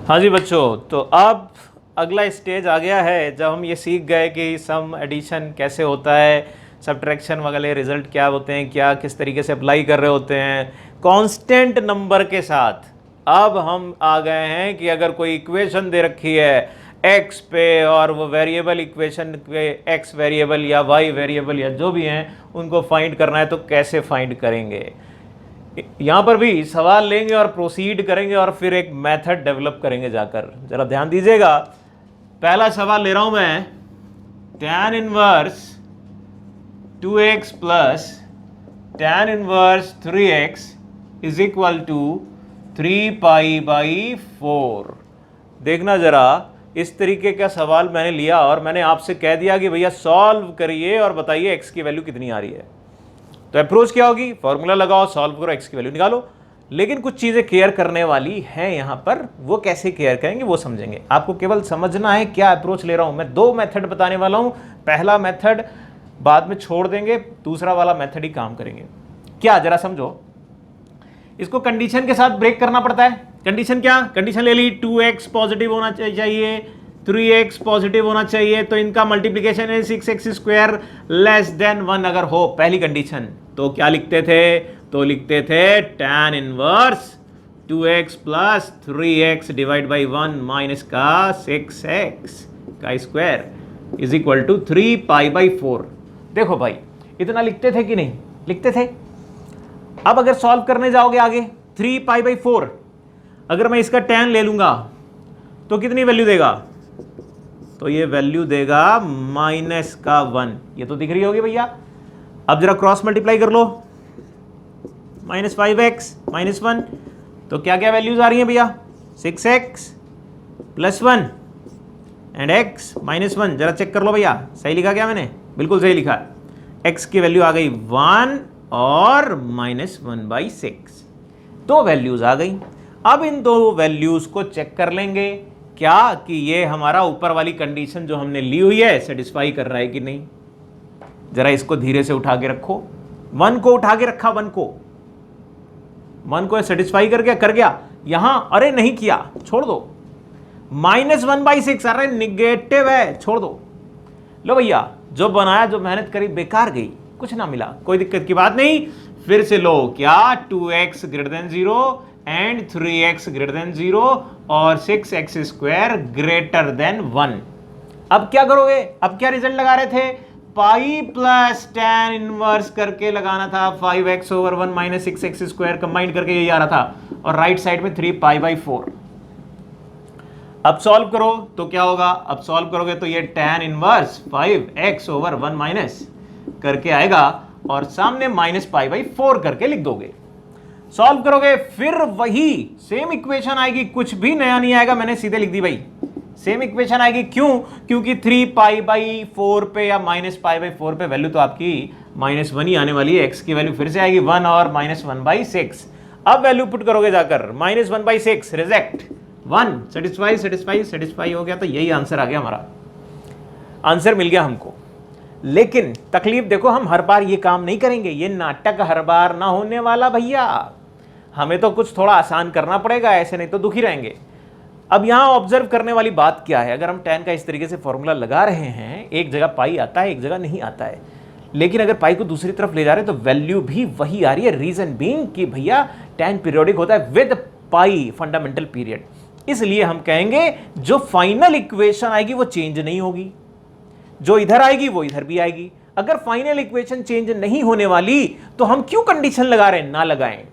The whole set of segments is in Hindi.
हाँ जी बच्चों, तो अब अगला स्टेज आ गया है जब हम ये सीख गए कि सम एडिशन कैसे होता है, सब्ट्रैक्शन वगैरह रिजल्ट क्या होते हैं, क्या किस तरीके से अप्लाई कर रहे होते हैं कांस्टेंट नंबर के साथ। अब हम आ गए हैं कि अगर कोई इक्वेशन दे रखी है एक्स पे और वो वेरिएबल इक्वेशन पे एक्स वेरिएबल या वाई वेरिएबल या जो भी हैं उनको फाइंड करना है तो कैसे फाइंड करेंगे। यहां पर भी सवाल लेंगे और प्रोसीड करेंगे और फिर एक मेथड डेवलप करेंगे जाकर। जरा ध्यान दीजिएगा, पहला सवाल ले रहा हूं मैं। tan inverse 2x plus tan inverse 3x is equal to 3 pi by 4। देखना जरा, इस तरीके का सवाल मैंने लिया और मैंने आपसे कह दिया कि भैया सॉल्व करिए और बताइए x की वैल्यू कितनी आ रही है। तो अप्रोच क्या होगी, फॉर्मूला लगाओ, सॉल्व करो, एक्स की वैल्यू निकालो। लेकिन कुछ चीजें केयर करने वाली हैं यहां पर, वो कैसे केयर करेंगे वो समझेंगे। आपको केवल समझना है क्या अप्रोच ले रहा हूं मैं। दो मेथड बताने वाला हूं, पहला मेथड बाद में छोड़ देंगे, दूसरा वाला मेथड ही काम करेंगे। क्या जरा समझो, इसको कंडीशन के साथ ब्रेक करना पड़ता है। कंडीशन क्या, कंडीशन ले ली 2x पॉजिटिव होना चाहिए, 3x पॉजिटिव होना चाहिए, तो इनका मल्टीप्लीकेशन है 6x स्क्वायर लेस देन 1 अगर हो पहली कंडीशन। तो क्या लिखते थे, तो लिखते थे tan inverse 2x plus 3x divide by 1 minus का 6x का square is equal to 3 pi by 4। देखो भाई, इतना लिखते थे कि नहीं लिखते थे। अब अगर सॉल्व करने जाओगे आगे 3 पाई बाई 4, अगर मैं इसका tan ले लूंगा तो कितनी वैल्यू देगा, तो ये वैल्यू देगा माइनस का 1। ये तो दिख रही होगी भैया। अब जरा क्रॉस मल्टीप्लाई कर लो, माइनस 5x माइनस 1, तो क्या क्या वैल्यूज आ रही हैं भैया, 6x plus 1 and x minus 1। जरा चेक कर लो भैया, सही लिखा क्या मैंने, बिल्कुल सही लिखा। x की वैल्यू आ गई 1 और माइनस 1/6, दो वैल्यूज आ गई। अब इन दो वैल्यूज को चेक कर लेंगे क्या कि ये हमारा ऊपर वाली कंडीशन जो हमने ली हुई है सेटिस्फाई कर रहा है कि नहीं। जरा इसको धीरे से उठा के रखो, 1 को उठा के रखा, 1 को सेटिस्फाई कर गया, कर गया। यहां अरे नहीं किया, छोड़ दो, माइनस 1/6, अरे निगेटिव है, छोड़ दो। लो भैया, जो बनाया, जो मेहनत करी बेकार गई, कुछ ना मिला, कोई दिक्कत की बात नहीं। फिर से लो, क्या 2x greater than 0 and 3x greater than 0 और 6x स्क्वायर ग्रेटर देन 1। अब क्या करोगे, अब क्या रिजल्ट लगा रहे थे, पाई प्लस tan इनवर्स करके लगाना था 5x over 1 minus 6x square combine करके यही आ रहा था, और राइट साइड में 3 पाई बाई 4। अब सॉल्व करो तो क्या होगा, अब सॉल्व करोगे तो ये tan inverse 5x over 1 minus करके आएगा और सामने माइनस पाई बाई 4 करके लिख दोगे। सॉल्व करोगे फिर वही सेम इक्वेशन आएगी, कुछ भी नया नहीं आएगा, मैंने सीधे लिख दी भाई, सेम इक्वेशन आएगी। क्यों, क्योंकि 3 पाई बाई 4 पे या माइनस पाई बाई 4 पे वैल्यू तो आपकी माइनस 1 ही आने वाली है, x की वैल्यू फिर से आएगी 1 और माइनस 1/6। अब वैल्यू पुट करोगे जाकर, minus 1/6 reject, 1 satisfy satisfy satisfy हो गया, तो यही आंसर आ गया हमारा, आंसर मिल गया हमको। लेकिन तकलीफ देखो, हम हर बार ये काम नहीं करेंगे, ये नाटक हर बार ना होने वाला भैया, हमें तो कुछ थोड़ा आसान करना पड़ेगा, ऐसे नहीं तो दुखी रहेंगे। अब यहां ऑब्जर्व करने वाली बात क्या है, अगर हम tan का इस तरीके से फॉर्मूला लगा रहे हैं, एक जगह पाई आता है एक जगह नहीं आता है, लेकिन अगर पाई को दूसरी तरफ ले जा रहे हैं तो वैल्यू भी वही आ रही है। रीजन बीइंग कि भैया tan पीरियोडिक होता है विद पाई फंडामेंटल पीरियड, इसलिए हम कहेंगे जो फाइनल इक्वेशन आएगी वो चेंज नहीं होगी, जो इधर आएगी वो इधर भी आएगी। अगर फाइनल इक्वेशन चेंज नहीं होने वाली तो हम क्यों कंडीशन लगा रहे हैं, ना लगाएं,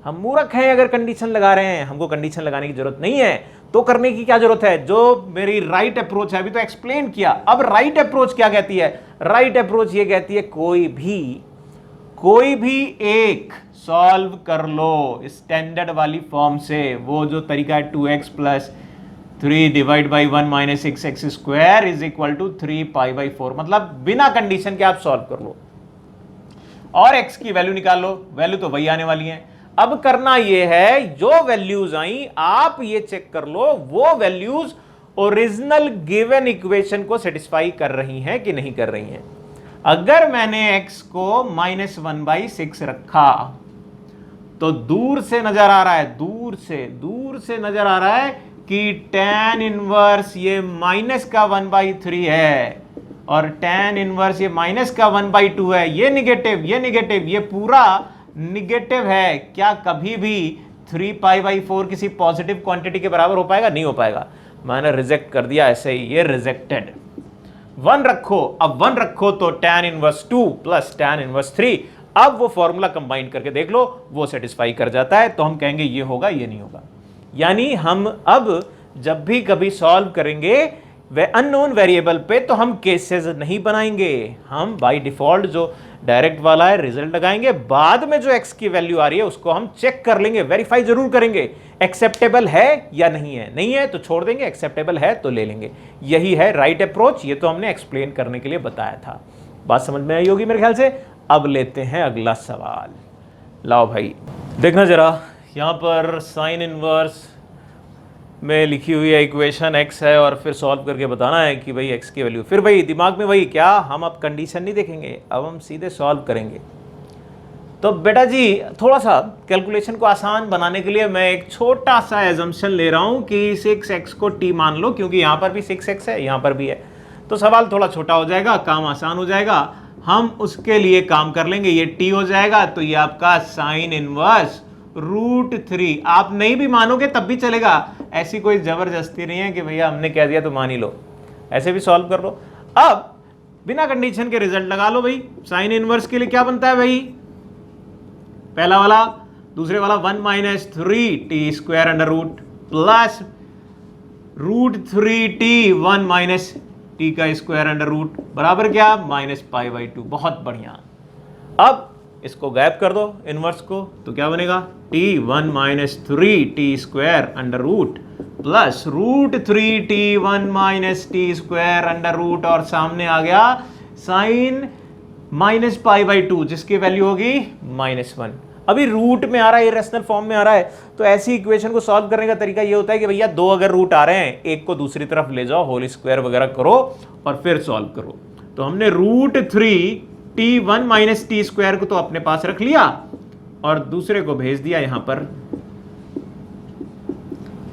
हम मूर्ख हैं अगर कंडीशन लगा रहे हैं, हमको कंडीशन लगाने की जरूरत नहीं है। तो करने की क्या जरूरत है, जो मेरी राइट अप्रोच है, अभी तो एक्सप्लेन किया, अब राइट अप्रोच क्या कहती है, राइट अप्रोच ये कहती है कोई भी एक सॉल्व कर लो स्टैंडर्ड वाली फॉर्म से, वो जो तरीका है 2x plus 3 divide by 1 minus 6x square is equal to 3 pi by 4, मतलब बिना कंडीशन के आप सॉल्व कर लो और x की वैल्यू निकाल लो, वैल्यू तो वही आने वाली है। अब करना यह है, जो वैल्यूज आई आप ये चेक कर लो वो वैल्यूज ओरिजिनल गिवन इक्वेशन को सेटिस्फाई कर रही हैं कि नहीं कर रही हैं। अगर मैंने x को माइनस 1/6 रखा तो दूर से नजर आ रहा है, दूर से नजर आ रहा है कि tan इनवर्स ये माइनस का 1/3 है और tan इनवर्स ये माइनस का 1/2 है, ये निगेटिव, ये पूरा निगेटिव है, क्या कभी भी 3π/4 किसी पॉजिटिव क्वांटिटी के बराबर हो पाएगा? नहीं हो पाएगा। मैंने रिजेक्ट कर दिया ऐसे ही, ये रिजेक्टेड। 1 रखो, अब 1 रखो तो tan inverse 2 plus tan inverse 3, अब वो फॉर्मूला कंबाइन करके देख लो, वो सेटिस्फाई कर जाता है, तो हम कहेंगे ये होगा, ये नहीं होगा। यानी हम अब जब भी कभी सॉल्व करेंगे वे अननोन वेरिएबल पे, तो हम केसेस नहीं बनाएंगे, हम बाय डिफॉल्ट जो डायरेक्ट वाला है रिजल्ट लगाएंगे, बाद में जो x की वैल्यू आ रही है उसको हम चेक कर लेंगे, वेरीफाई जरूर करेंगे, एक्सेप्टेबल है या नहीं है, नहीं है तो छोड़ देंगे, एक्सेप्टेबल है तो ले लेंगे। यही है राइट अप्रोच, ये तो हमने एक्सप्लेन करने के लिए बताया था। बात समझ में आई होगी मेरे ख्याल से। अब लेते हैं अगला सवाल। लाओ भाई देखना जरा, यहां पर साइन इनवर्स में लिखी हुई है इक्वेशन x है और फिर सॉल्व करके बताना है कि भाई x की वैल्यू। फिर भाई दिमाग में वही क्या, हम अब कंडीशन नहीं देखेंगे, अब हम सीधे सॉल्व करेंगे। तो बेटा जी थोड़ा सा कैलकुलेशन को आसान बनाने के लिए मैं एक छोटा सा एजम्पशन ले रहा हूं कि 6x को t मान लो, क्योंकि यहां पर भी 6x है, यहां पर भी है, तो सवाल थोड़ा छोटा हो जाएगा, काम आसान हो जाएगा। हम उसके लिए काम कर लेंगे, ये t हो जाएगा तो ये आपका साइन इनवर्स √3। आप नहीं भी मानोगे तब भी चलेगा, ऐसी कोई जबरदस्ती नहीं है कि भैया हमने कह दिया तो मान ही लो, ऐसे भी सॉल्व कर लो। अब बिना कंडीशन के रिजल्ट लगा लो भाई। साइन इनवर्स के लिए क्या बनता है भाई, पहला वाला, दूसरे वाला 1 - 3t² under root plus √3t 1 - t का स्क्वायर अंडर रूट बराबर क्या, -π/2। बहुत बढ़िया। अब इसको गैप कर दो इनवर्स को, तो क्या बनेगा, t 1 - 3t² under root plus √3t 1 - t² under root, और सामने आ गया साइन -π/2 जिसकी वैल्यू होगी -1। अभी रूट में आ रहा है, इरेशनल फॉर्म में आ रहा है, तो ऐसी इक्वेशन को सॉल्व करने का तरीका ये होता है कि भैया दो अगर रूट आ रहे हैं, एक को दूसरी तरफ ले जाओ, होल स्क्वायर वगैरह करो और फिर सॉल्व करो। तो हमने √3t 1 - t² को तो अपने पास रख लिया और दूसरे को भेज दिया यहां पर।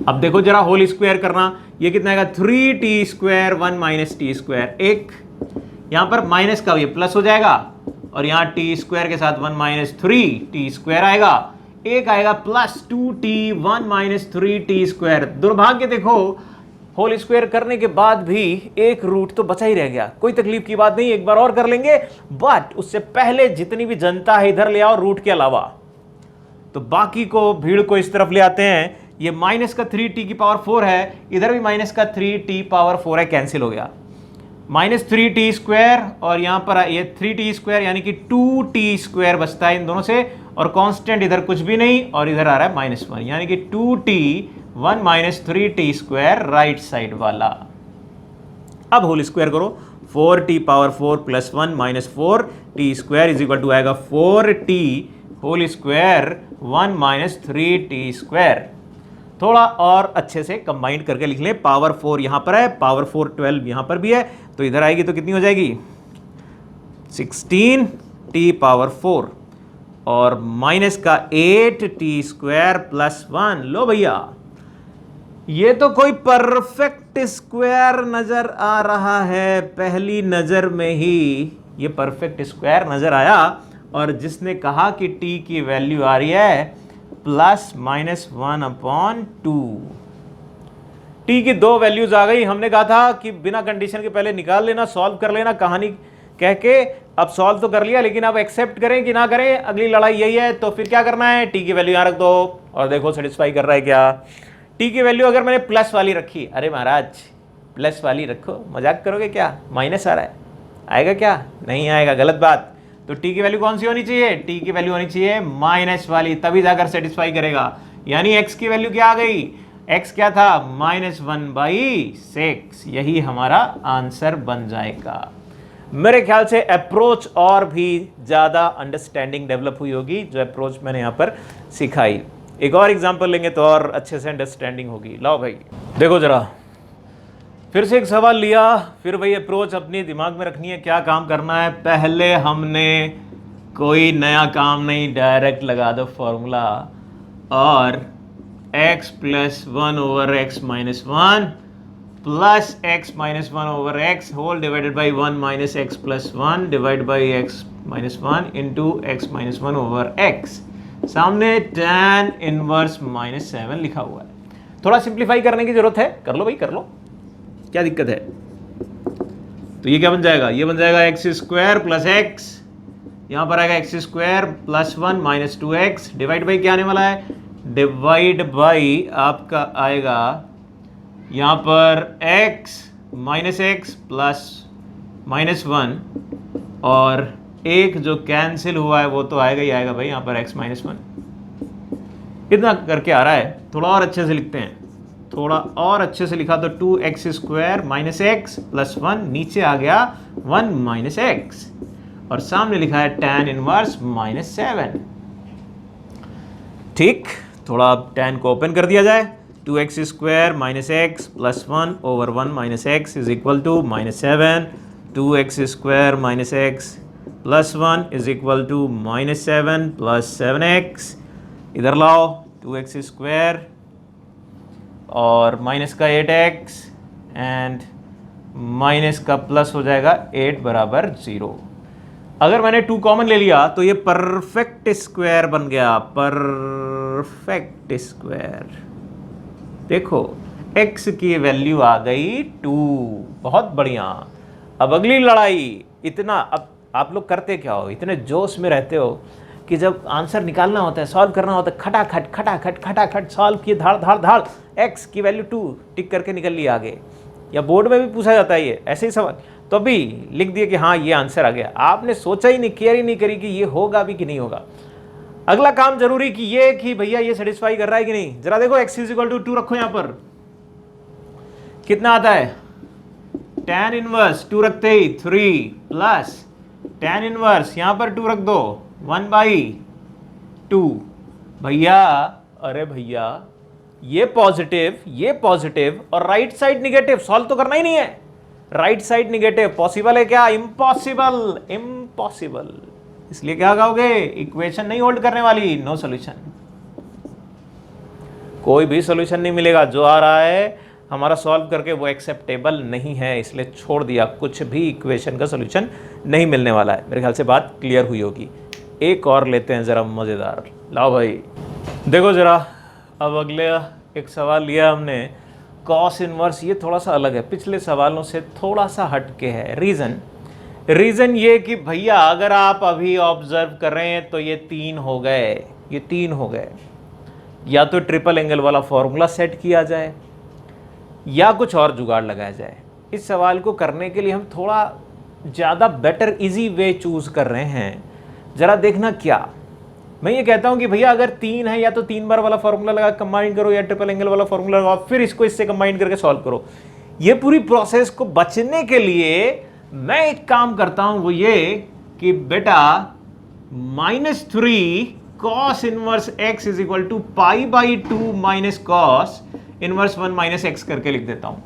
अब देखो जरा होल स्क्वायर करना, ये कितना आएगा, 3t² 1 - t², एक यहां पर माइनस का ये प्लस हो जाएगा और यहां t² के साथ 1 - 3t² आएगा, एक आएगा प्लस 2t 1 - 3t²। दुर्भाग्य देखो होल स्क्वायर करने के बाद भी एक रूट तो बचा ही रह गया, कोई तकलीफ की बात नहीं, एक बार और कर लेंगे, बट उससे पहले जितनी भी जनता है इधर ले आओ रूट के अलावा, तो बाकी को भीड़ को इस तरफ ले आते हैं। ये -3t⁴ है, इधर भी -3t⁴ है, कैंसिल हो गया, -3t² और यहां पर ये 3t² यानी कि 2t² बचता है इन दोनों से, और कांस्टेंट इधर कुछ भी नहीं, और इधर आ रहा है -1 यानी कि 2t 1 - 3t² राइट साइड वाला। अब होल स्क्वायर करो, 4t⁴ plus 1 - 4t² is equal to आएगा 4t होल स्क्वायर 1 - 3t²। थोड़ा और अच्छे से कंबाइंड करके लिख लें, पावर 4 यहां पर है, पावर 4 12 यहां पर भी है, तो इधर आएगी तो कितनी हो जाएगी, 16t⁴ और माइनस का 8t² प्लस 1। लो भैया ये तो कोई परफेक्ट स्क्वायर नजर आ रहा है, पहली नजर में ही ये परफेक्ट स्क्वायर नजर आया, और जिसने कहा कि t की वैल्यू आ रही है +-1/2, t की दो वैल्यूज आ गई। हमने कहा था कि बिना कंडीशन के पहले निकाल लेना, सॉल्व कर लेना कहानी कह के, अब सॉल्व तो कर लिया, लेकिन अब एक्सेप्ट करें कि ना करें अगली लड़ाई यही है। तो फिर क्या करना है, t की वैल्यू यहां रख दो और देखो सेटिस्फाई कर रहा है क्या। t की वैल्यू अगर मैंने प्लस वाली रखी, अरे महाराज प्लस वाली रखो, मजाक करोगे क्या, माइनस आ रहा है, आएगा क्या, नहीं आएगा, गलत बात। तो t की वैल्यू कौन सी होनी चाहिए, t की वैल्यू होनी चाहिए माइनस वाली, तभी जाकर सेटिस्फाई करेगा। यानी x की वैल्यू क्या आ गई, x क्या था, -1/6, यही हमारा आंसर बन जाएगा। मेरे ख्याल से अप्रोच और भी ज़्यादा अंडरस्टैंडिंग डेवलप हुई होगी, जो अप्रोच मैंने यहाँ पर सिखाई। एक और एग्जांपल लेंगे तो और अच्छे से अंडरस्टैंडिंग होगी। लाओ भाई देखो जरा, फिर से एक सवाल लिया, फिर भाई अप्रोच अपनी दिमाग में रखनी है, क्या काम करना है। पहले हमने कोई नया काम नहीं, डायरेक्ट लगा दो फॉर्मूला और x plus 1 over x minus 1 plus x minus 1 over x whole divided by 1 minus x plus 1 divide by x minus 1 into x minus 1 over x। सामने tan इनवर्स माइनस 7 लिखा हुआ है। थोड़ा सिंप्लीफाई करने की जरूरत है, कर लो भाई कर लो, क्या दिक्कत है। तो ये क्या बन जाएगा, ये बन जाएगा एक्स स्क्वायर प्लस एक्स, यहां पर आएगा x square plus 1 minus 2x divide by क्या आने वाला है, डिवाइड बाई आपका आएगा यहां पर x minus x plus minus 1 और एक जो कैंसिल हुआ है वो तो आएगा ही आएगा भाई यहां पर x माइनस 1। इतना करके आ रहा है, थोड़ा और अच्छे से लिखते हैं, थोड़ा और अच्छे से लिखा तो 2x square minus x plus 1 नीचे आ गया 1 माइनस एक्स और सामने लिखा है tan इनवर्स माइनस 7। ठीक, थोड़ा tan को ओपन कर दिया जाए, 2x square minus x plus 1 over 1 minus x is equal to minus 7, 2x square minus x plus 1 is equal to minus 7 plus 7x। इधर लाओ 2x स्क्वायर और माइनस का 8x एंड माइनस का प्लस हो जाएगा 8 बराबर 0। अगर मैंने 2 कॉमन ले लिया तो ये परफेक्ट स्क्वायर बन गया, परफेक्ट स्क्वायर। देखो x की वैल्यू आ गई 2, बहुत बढ़िया। अब अगली लड़ाई, इतना अब आप लोग करते क्या हो, इतने जोश में रहते हो कि जब आंसर निकालना होता है, सॉल्व करना होता है, खटाखट खटाखट खटाखट सॉल्व किए, धाड़ धाड़ धाड़, x की वैल्यू 2 टिक करके निकल लिया आगे। या बोर्ड में भी पूछा जाता है ये ऐसे ही सवाल, तो अभी लिख दिए कि हाँ ये आंसर आ गया। आपने सोचा ही नहीं, केयर ही नहीं करी कि ये होगा भी कि नहीं होगा। अगला काम जरूरी कि ये कि भैया ये सेटिस्फाई कर रहा है कि नहीं। जरा देखो x इज इक्वल टू 2 रखो, यहां पर कितना आता है, tan इनवर्स 2 रखते ही 3 प्लस tan इनवर्स यहां पर 2 रख दो 1/2। भैया अरे भैया ये पॉजिटिव और राइट साइड निगेटिव, सॉल्व तो करना ही नहीं है। राइट साइड निगेटिव पॉसिबल है क्या, इम्पॉसिबल, इम्पॉसिबल। इसलिए क्या कहोगे, इक्वेशन नहीं होल्ड करने वाली, नो सॉल्यूशन। कोई भी सॉल्यूशन नहीं मिलेगा, जो आ रहा है हमारा सॉल्व करके वो एक्सेप्टेबल नहीं है, इसलिए छोड़ दिया। कुछ भी इक्वेशन का सॉल्यूशन नहीं मिलने वाला है। मेरे ख्याल से बात क्लियर हुई होगी। एक और लेते हैं जरा मजेदार, लाओ भाई देखो जरा। अब अगले एक सवाल लिया हमने, कॉस इनवर्स। ये थोड़ा सा अलग है, पिछले सवालों से थोड़ा सा हटके है। रीजन ये कि भैया अगर आप अभी ऑब्जर्व कर रहे हैं तो ये 3 हो गए, ये 3 हो गए। या तो ट्रिपल एंगल वाला फॉर्मूला सेट किया जाए या कुछ और जुगाड़ लगाया जाए। इस सवाल को करने के लिए हम थोड़ा ज़्यादा बेटर इजी वे चूज कर रहे हैं। जरा देखना क्या, मैं ये कहता हूं कि भैया अगर 3 है या तो 3 बार वाला फॉर्मूला लगा कंबाइन करो, या ट्रिपल एंगल वाला फॉर्मूला लगाओ, फिर इसको इससे कंबाइन करके सॉल्व करो। ये पूरी प्रोसेस को बचने के लिए मैं एक काम करता हूं, वो ये कि बेटा -3 cos inverse x is equal to π/2 minus cos inverse 1 minus X करके लिख देता हूं।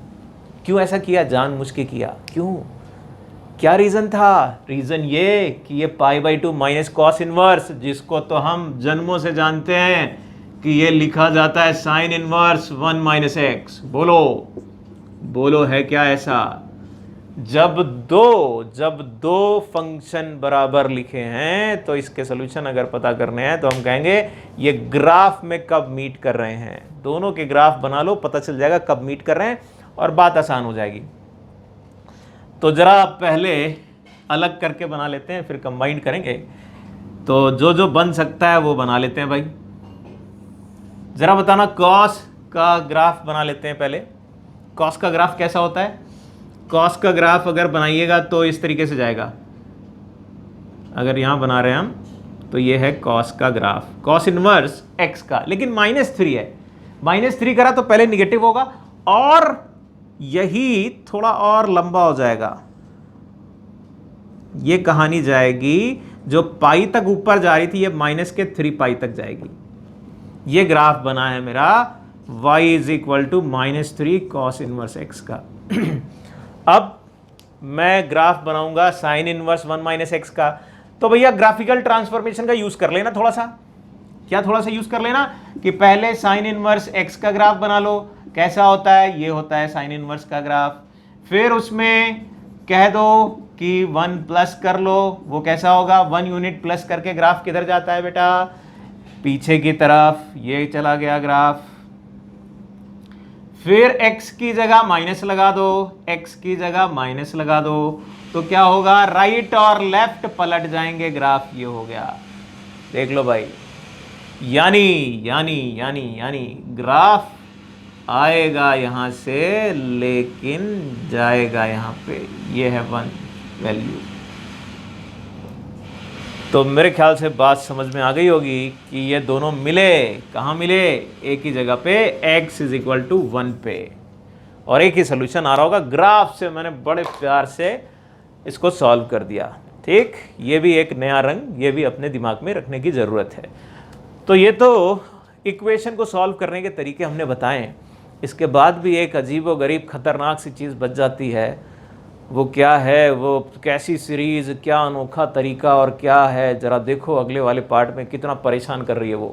क्यों ऐसा किया, जानबूझ के किया, क्यों, क्या रीजन था। रीजन ये कि ये π/2 माइनस कॉस इनवर्स, जिसको तो हम जन्मों से जानते हैं कि ये लिखा जाता है साइन इनवर्स 1 माइनस एक्स। बोलो बोलो है क्या ऐसा। जब दो फंक्शन बराबर लिखे हैं तो इसके सॉल्यूशन अगर पता करने हैं तो हम कहेंगे ये ग्राफ में कब मीट कर रहे हैं। दोनों के ग्राफ बना लो, पता चल जाएगा कब मीट कर रहे हैं और बात आसान हो जाएगी। तो जरा पहले अलग करके बना लेते हैं, फिर कंबाइन करेंगे। तो जो बन सकता है वो बना लेते हैं भाई। जरा बताना, कॉस का ग्राफ बना लेते हैं पहले। कॉस का ग्राफ कैसा होता है, कॉस का ग्राफ अगर बनाइएगा तो इस तरीके से जाएगा। अगर यहां बना रहे हैं हम तो ये है कॉस का ग्राफ, कॉस इनवर्स एक्स का, लेकिन -3 है। -3 करा तो पहले निगेटिव होगा और यही थोड़ा और लंबा हो जाएगा। ये कहानी जाएगी जो पाई तक ऊपर जा रही थी, ये -3 तक जाएगी। ये ग्राफ बना है मेरा y is equal to -3 cos inverse x का। अब मैं ग्राफ बनाऊंगा साइन इनवर्स 1 माइनस एक्स का। तो भैया ग्राफिकल ट्रांसफॉर्मेशन का यूज कर लेना थोड़ा सा। क्या थोड़ा सा यूज कर लेना कि पहले साइन इनवर्स एक्स का ग्राफ बना लो। कैसा होता है, ये होता है साइन इनवर्स का ग्राफ। फिर उसमें कह दो कि 1 प्लस कर लो, वो कैसा होगा, 1 यूनिट प्लस करके ग्राफ किधर जाता है बेटा, पीछे की तरफ, ये चला गया ग्राफ। फिर x की जगह माइनस लगा दो, x की जगह माइनस लगा दो, तो क्या होगा, राइट और लेफ्ट पलट जाएंगे ग्राफ, ये हो गया। देख लो भाई, यानी यानी यानी यानी ग्राफ आएगा यहां से लेकिन जाएगा यहां पे, ये है 1 वैल्यू। तो मेरे ख्याल से बात समझ में आ गई होगी कि ये दोनों मिले, कहाँ मिले, एक ही जगह पे, x इज इक्वल टू 1 पे, और एक ही सोल्यूशन आ रहा होगा। ग्राफ से मैंने बड़े प्यार से इसको सॉल्व कर दिया। ठीक, ये भी एक नया रंग, ये भी अपने दिमाग में रखने की ज़रूरत है। तो ये तो इक्वेशन को सॉल्व करने के तरीके हमने बताए। इसके बाद भी एक अजीब व गरीब खतरनाक सी चीज़ बच जाती है, वो क्या है, वो कैसी सीरीज़, क्या अनोखा तरीका और क्या है, ज़रा देखो अगले वाले पार्ट में कितना परेशान कर रही है वो।